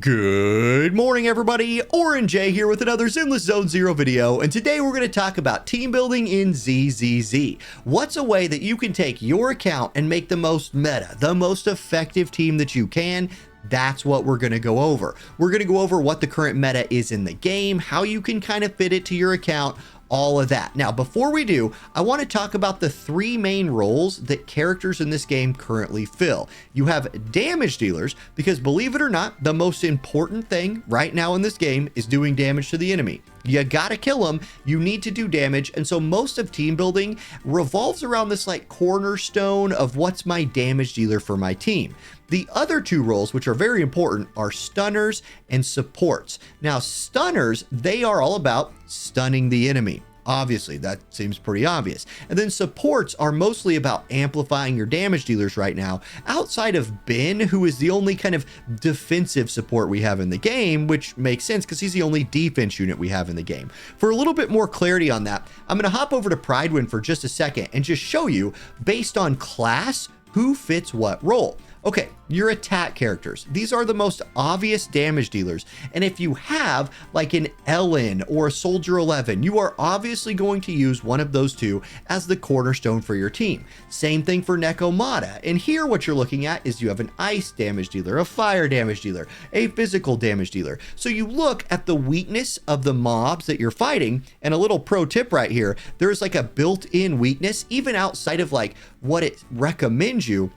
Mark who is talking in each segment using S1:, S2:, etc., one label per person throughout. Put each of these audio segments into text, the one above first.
S1: Good morning, everybody. Orange J here with another Zenless Zone Zero video, and today we're going to talk about team building in ZZZ. What's a way that you can take your account and make the most meta, the most effective team that you can? That's what we're going to go over. We're going to go over what the current meta is in the game, how you can kind of fit it to your account, all of that. Now, before we do, I want to talk about the three main roles that characters in this game currently fill. You have damage dealers, because believe it or not, the most important thing right now in this game is doing damage to the enemy. You gotta kill them, you need to do damage, and so most of team building revolves around this like cornerstone of what's my damage dealer for my team. The other two roles, which are very important, are stunners and supports. Now, stunners, they are all about stunning the enemy. Obviously, that seems pretty obvious. And then supports are mostly about amplifying your damage dealers right now, outside of Ben, who is the only kind of defensive support we have in the game, which makes sense because he's the only defense unit we have in the game. For a little bit more clarity on that, I'm going to hop over to Pridewind for just a second and just show you, based on class, who fits what role. Okay, your attack characters. These are the most obvious damage dealers. And if you have like an Ellen or a Soldier 11, you are obviously going to use one of those two as the cornerstone for your team. Same thing for Nekomata. And here what you're looking at is you have an ice damage dealer, a fire damage dealer, a physical damage dealer. So you look at the weakness of the mobs that you're fighting, and a little pro tip right here, there's like a built-in weakness, even outside of like what it recommends you.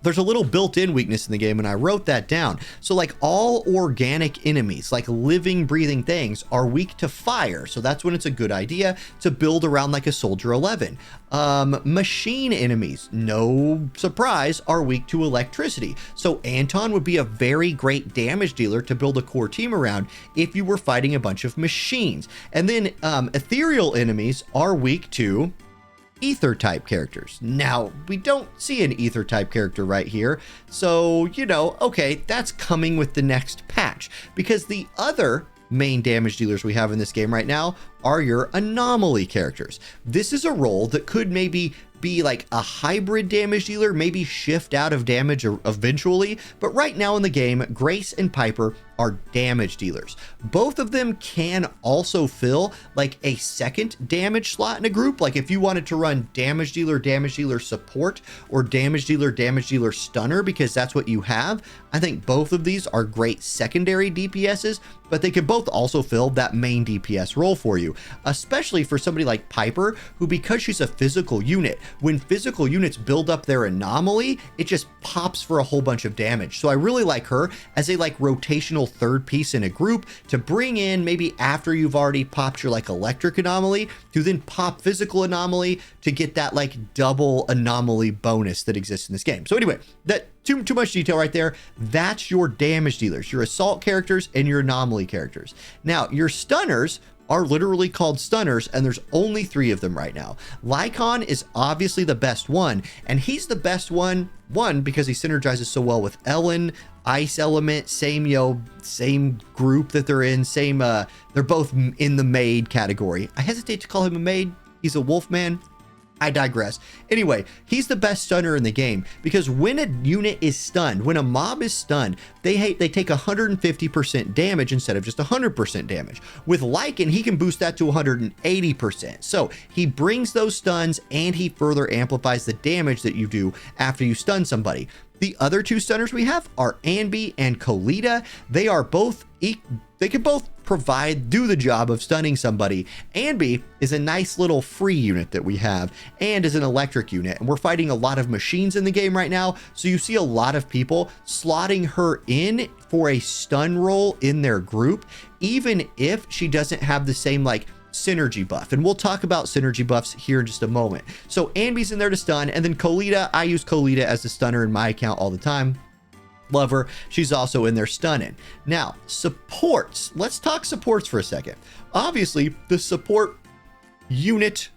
S1: There's a little built-in weakness in the game, and I wrote that down. So like all organic enemies, like living, breathing things, are weak to fire. So that's when it's a good idea to build around like a Soldier 11. Machine enemies, no surprise, are weak to electricity. So Anton would be a very great damage dealer to build a core team around if you were fighting a bunch of machines. And then ethereal enemies are weak to ether type characters. Now, we don't see an ether type character right here, so you know, okay, that's coming with the next patch, because the other main damage dealers we have in this game right now are your anomaly characters. This is a role that could maybe be like a hybrid damage dealer, maybe shift out of damage eventually, but right now in the game, Grace and Piper are damage dealers. Both of them can also fill like a second damage slot in a group. Like if you wanted to run damage dealer support, or damage dealer stunner, because that's what you have. I think both of these are great secondary DPSs, but they could both also fill that main DPS role for you, especially for somebody like Piper, who, because she's a physical unit, when physical units build up their anomaly, it just pops for a whole bunch of damage. So I really like her as a like rotational third piece in a group to bring in maybe after you've already popped your like electric anomaly, to then pop physical anomaly to get that like double anomaly bonus that exists in this game. So anyway, that too much detail right there. That's your damage dealers, your assault characters and your anomaly characters. Now, your stunners are literally called stunners, and there's only 3 of them right now. Lycon is obviously the best one, and he's the best one because he synergizes so well with Ellen, Ice Element, same group that they're in, they're both in the maid category. I hesitate to call him a maid. He's a wolf man. I digress. Anyway, he's the best stunner in the game, because when a unit is stunned, when a mob is stunned, they take 150% damage instead of just 100% damage. With Lycan, he can boost that to 180%. So he brings those stuns and he further amplifies the damage that you do after you stun somebody. The other 2 stunners we have are Anby and Colita. They are both they can both do the job of stunning somebody. Anby is a nice little free unit that we have, and is an electric unit, and we're fighting a lot of machines in the game right now, so you see a lot of people slotting her in for a stun role in their group, even if she doesn't have the same like synergy buff. And we'll talk about synergy buffs here in just a moment. So Anby's in there to stun, and then Colita, I use Colita as the stunner in my account all the time. Love her. She's also in there stunning. Now, supports. Let's talk supports for a second. Obviously, the support unit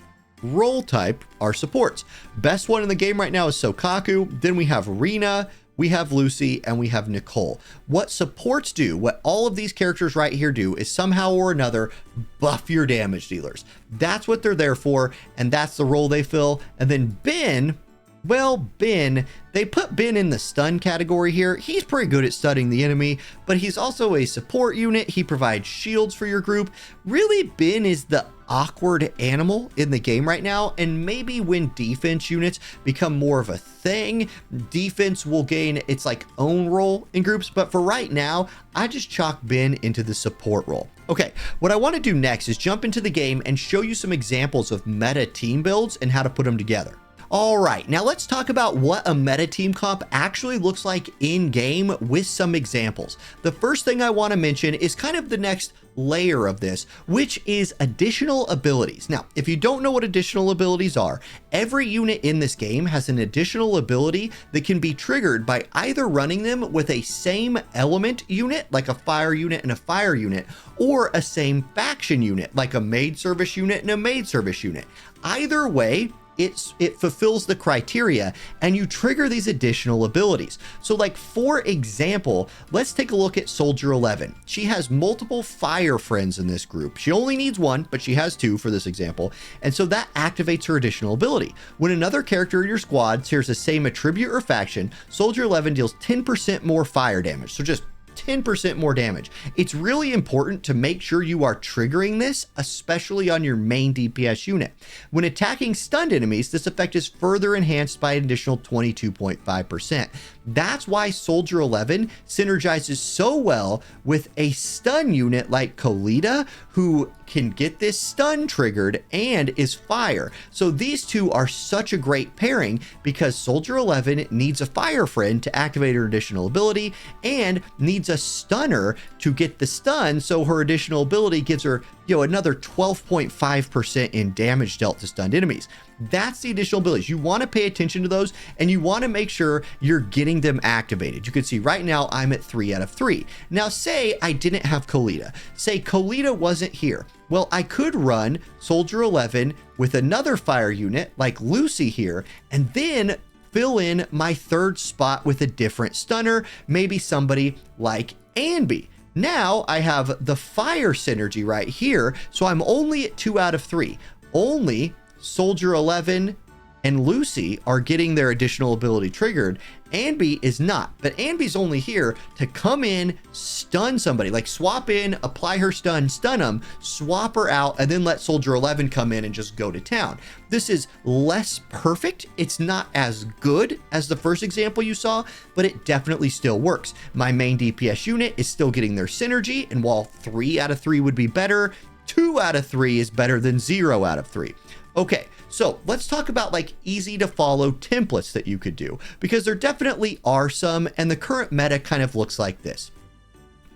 S1: role type are supports. Best one in the game right now is Sokaku. Then we have Rena, we have Lucy, and we have Nicole. What supports do, what all of these characters right here do, is somehow or another buff your damage dealers. That's what they're there for, and that's the role they fill. And then Ben Well, Ben, they put Ben in the stun category here. He's pretty good at stunning the enemy, but he's also a support unit. He provides shields for your group. Really, Ben is the awkward animal in the game right now, and maybe when defense units become more of a thing, defense will gain its like own role in groups, but for right now, I just chalk Ben into the support role. Okay, what I want to do next is jump into the game and show you some examples of meta team builds and how to put them together. All right, now let's talk about what a meta team comp actually looks like in game with some examples. The first thing I want to mention is kind of the next layer of this, which is additional abilities. Now, if you don't know what additional abilities are, every unit in this game has an additional ability that can be triggered by either running them with a same element unit, like a fire unit and a fire unit, or a same faction unit, like a maid service unit and a maid service unit. Either way, it fulfills the criteria and you trigger these additional abilities. So like, for example, let's take a look at Soldier 11. She has multiple fire friends in this group. She only needs one, but she has two for this example. And so that activates her additional ability. When another character in your squad shares the same attribute or faction, Soldier 11 deals 10% more fire damage. So just 10% more damage. It's really important to make sure you are triggering this, especially on your main DPS unit. When attacking stunned enemies, this effect is further enhanced by an additional 22.5%. That's why Soldier 11 synergizes so well with a stun unit like Colita, who can get this stun triggered and is fire. So these two are such a great pairing because Soldier 11 needs a fire friend to activate her additional ability and needs a stunner to get the stun, so her additional ability gives her, another 12.5% in damage dealt to stunned enemies. That's the additional abilities. You want to pay attention to those and you want to make sure you're getting them activated. You can see right now I'm at 3 out of 3. Now say I didn't have Colita. Say Colita wasn't here. Well, I could run Soldier 11 with another fire unit like Lucy here, and then fill in my third spot with a different stunner, maybe somebody like Anby. Now I have the fire synergy right here, so I'm only at 2 out of 3. Only Soldier 11 and Lucy are getting their additional ability triggered. Anby is not, but Anby's only here to come in, stun somebody, like swap in, apply her stun them, swap her out, and then let Soldier 11 come in and just go to town. This is less perfect. It's not as good as the first example you saw, but it definitely still works. My main DPS unit is still getting their synergy, and while 3 out of 3 would be better, 2 out of 3 is better than 0 out of 3. Okay, so let's talk about like easy to follow templates that you could do, because there definitely are some, and the current meta kind of looks like this.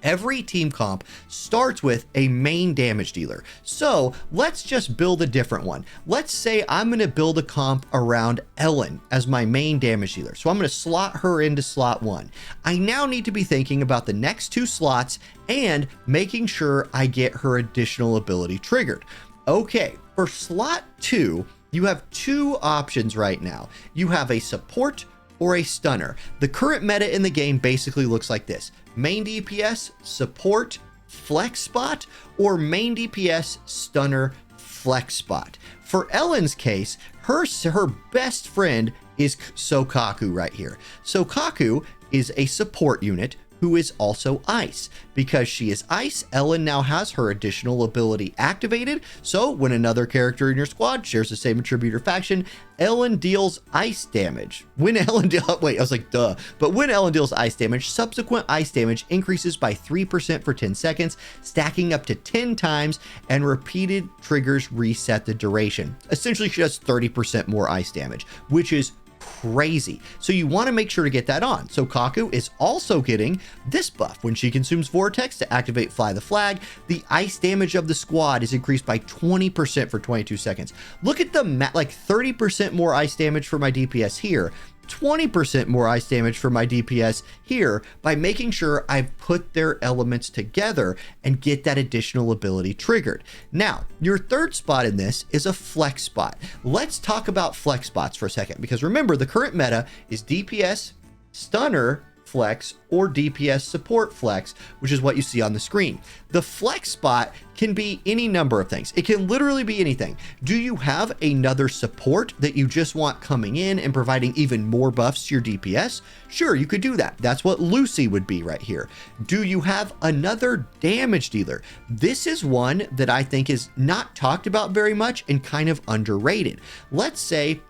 S1: Every team comp starts with a main damage dealer. So let's just build a different one. Let's say I'm going to build a comp around Ellen as my main damage dealer. So I'm going to slot her into slot 1. I now need to be thinking about the next 2 slots and making sure I get her additional ability triggered. Okay, for slot 2, you have 2 options right now. You have a support or a stunner. The current meta in the game basically looks like this: main DPS, support, flex spot, or main DPS, stunner, flex spot. For Ellen's case, her best friend is Sokaku right here. Sokaku is a support unit who is also ice. Because she is ice, Ellen now has her additional ability activated, so when another character in your squad shares the same attribute or faction, Ellen deals ice damage. When Ellen when Ellen deals ice damage, subsequent ice damage increases by 3% for 10 seconds, stacking up to 10 times, and repeated triggers reset the duration. Essentially, she does 30% more ice damage, which is crazy. So you want to make sure to get that on. So Kaku is also getting this buff. When she consumes Vortex to activate Fly the Flag, the ice damage of the squad is increased by 20% for 22 seconds. Look at the like 30% more ice damage for my DPS here, 20% more ice damage for my DPS here, by making sure I've put their elements together and get that additional ability triggered. Now, your third spot in this is a flex spot. Let's talk about flex spots for a second, because remember, the current meta is DPS, stunner, flex or DPS support flex, which is what you see on the screen. The flex spot can be any number of things. It can literally be anything. Do you have another support that you just want coming in and providing even more buffs to your DPS? Sure, you could do that. That's what Lucy would be right here. Do you have another damage dealer? This is one that I think is not talked about very much and kind of underrated. Let's say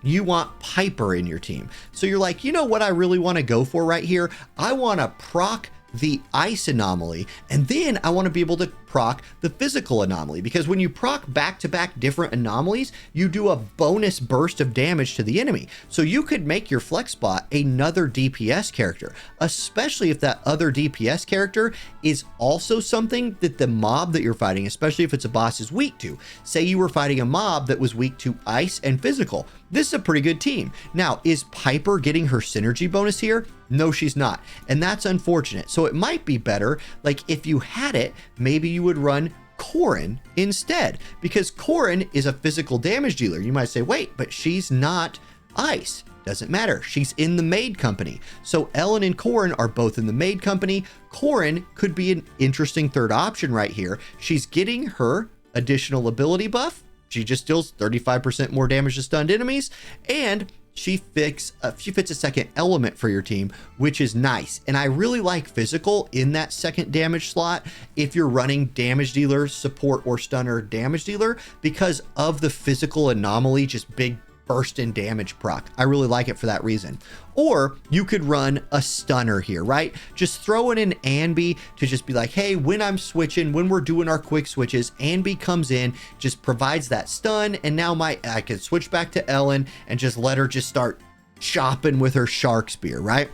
S1: you want Piper in your team. So you're like, you know what I really want to go for right here? I want to proc the ice anomaly, and then I want to be able to proc the physical anomaly, because when you proc back-to-back different anomalies, you do a bonus burst of damage to the enemy. So you could make your flex spot another DPS character, especially if that other DPS character is also something that the mob that you're fighting, especially if it's a boss, is weak to. Say you were fighting a mob that was weak to ice and physical. This is a pretty good team. Now, is Piper getting her synergy bonus here? No, she's not. And that's unfortunate. So it might be better, like if you had it, maybe you would run Corrin instead, because Corrin is a physical damage dealer. You might say, wait, but she's not ice. Doesn't matter. She's in the maid company. So Ellen and Corrin are both in the maid company. Corrin could be an interesting third option right here. She's getting her additional ability buff. She just deals 35% more damage to stunned enemies, and she fits a second element for your team, which is nice. And I really like physical in that second damage slot if you're running damage dealer, support, or stunner damage dealer, because of the physical anomaly, just big burst in damage proc. I really like it for that reason. Or you could run a stunner here, right? Just throw in an Anby to just be like, hey, when I'm switching, when we're doing our quick switches, Anby comes in, just provides that stun, and now I can switch back to Ellen and just let her just start chopping with her shark spear, right?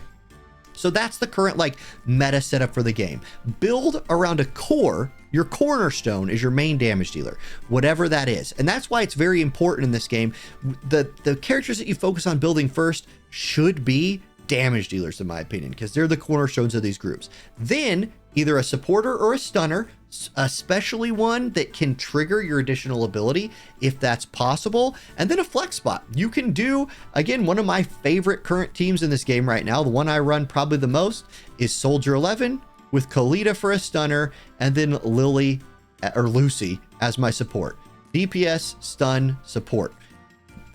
S1: So that's the current like meta setup for the game. Build around a core. Your cornerstone is your main damage dealer, whatever that is. And that's why it's very important in this game. The characters that you focus on building first should be damage dealers, in my opinion, because they're the cornerstones of these groups. Then either a supporter or a stunner, especially one that can trigger your additional ability if that's possible, and then a flex spot. You can do, again, one of my favorite current teams in this game right now, the one I run probably the most, is Soldier 11 with Colita for a stunner, and then Lucy as my support. DPS, stun, support.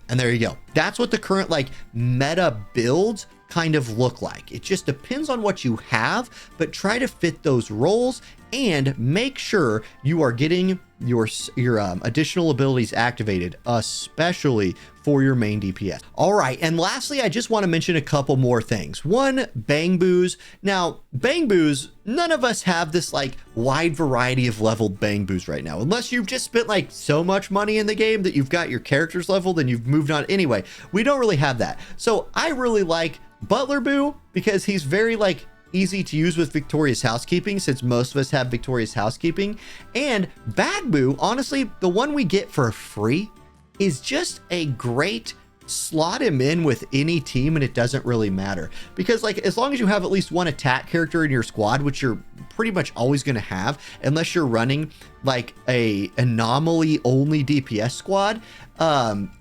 S1: And there you go. That's what the current like meta builds kind of look like. It just depends on what you have, but try to fit those roles and make sure you are getting your additional abilities activated, especially for your main DPS. All right, and lastly, I just want to mention a couple more things. One, Bangboos. Now, Bangboos, none of us have this like wide variety of leveled Bangboos right now, unless you've just spent like so much money in the game that you've got your characters leveled and you've moved on. Anyway, we don't really have that. So I really like Butler Boo because he's very like easy to use with Victorious Housekeeping, since most of us have Victorious Housekeeping. And Bangboos, honestly, the one we get for free is just a great slot him in with any team, and it doesn't really matter, because like as long as you have at least one attack character in your squad, which you're pretty much always going to have unless you're running like a anomaly only DPS squad,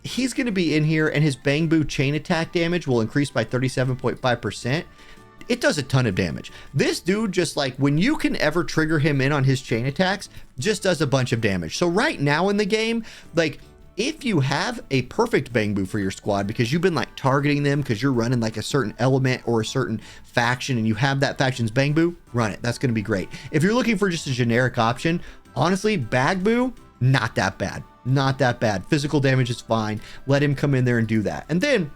S1: he's going to be in here, and his Bangboos chain attack damage will increase by 37.5%. It does a ton of damage. This dude, just like when you can ever trigger him in on his chain attacks, just does a bunch of damage. So right now in the game, like if you have a perfect Bangboos for your squad because you've been like targeting them because you're running like a certain element or a certain faction and you have that faction's Bangboos, run it. That's going to be great. If you're looking for just a generic option, honestly, Bangboos, not that bad. Not that bad. Physical damage is fine. Let him come in there and do that. And then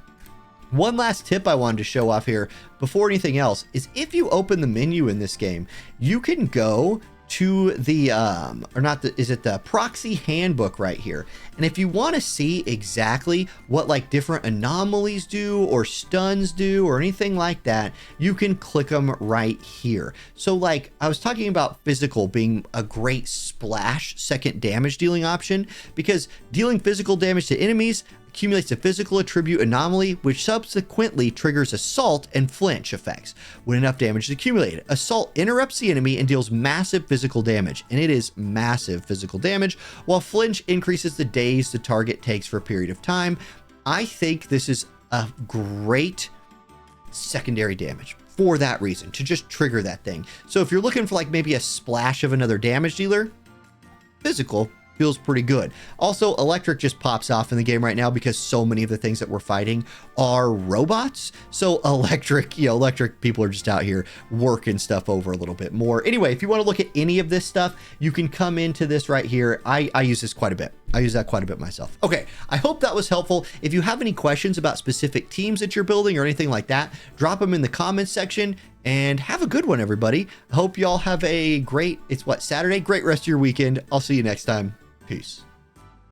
S1: one last tip I wanted to show off here before anything else is if you open the menu in this game, you can go to the the proxy handbook right here. And if you want to see exactly what like different anomalies do or stuns do or anything like that, you can click them right here. So like I was talking about physical being a great splash second damage dealing option, because dealing physical damage to enemies accumulates a physical attribute anomaly, which subsequently triggers assault and flinch effects. When enough damage is accumulated, assault interrupts the enemy and deals massive physical damage, and it is massive physical damage, while flinch increases the days the target takes for a period of time. I think this is a great secondary damage. for that reason, to just trigger that thing. So if you're looking for like maybe a splash of another damage dealer, physical feels pretty good. Also, electric just pops off in the game right now because so many of the things that we're fighting are robots. So electric, electric people are just out here working stuff over a little bit more. Anyway, if you want to look at any of this stuff, you can come into this right here. I use this quite a bit. I use that quite a bit myself. Okay, I hope that was helpful. If you have any questions about specific teams that you're building or anything like that, drop them in the comments section. And have a good one, everybody. I hope y'all have a great, Saturday? Great rest of your weekend. I'll see you next time. Peace.